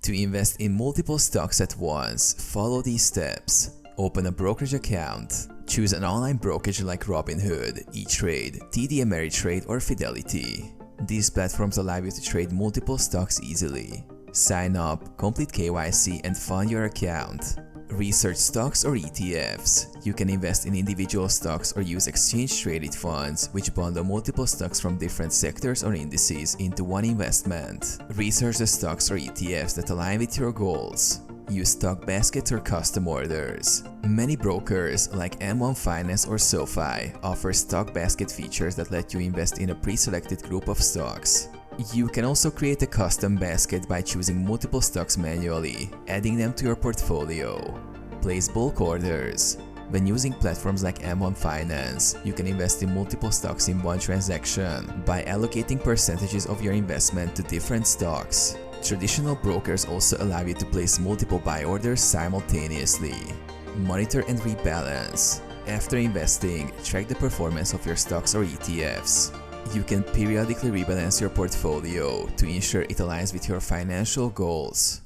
To invest in multiple stocks at once, follow these steps. Open a brokerage account. Choose an online brokerage like Robinhood, E-Trade, TD Ameritrade, or Fidelity. These platforms allow you to trade multiple stocks easily. Sign up, complete KYC, and fund your account. Research stocks or ETFs. You can invest in individual stocks or use exchange-traded funds, which bundle multiple stocks from different sectors or indices into one investment. Research the stocks or ETFs that align with your goals. Use stock baskets or custom orders. Many brokers, like M1 Finance or SoFi, offer stock basket features that let you invest in a pre-selected group of stocks. You can also create a custom basket by choosing multiple stocks manually, adding them to your portfolio. Place bulk orders. When using platforms like M1 Finance, you can invest in multiple stocks in one transaction by allocating percentages of your investment to different stocks. Traditional brokers also allow you to place multiple buy orders simultaneously. Monitor and rebalance. After investing, track the performance of your stocks or ETFs. You can periodically rebalance your portfolio to ensure it aligns with your financial goals.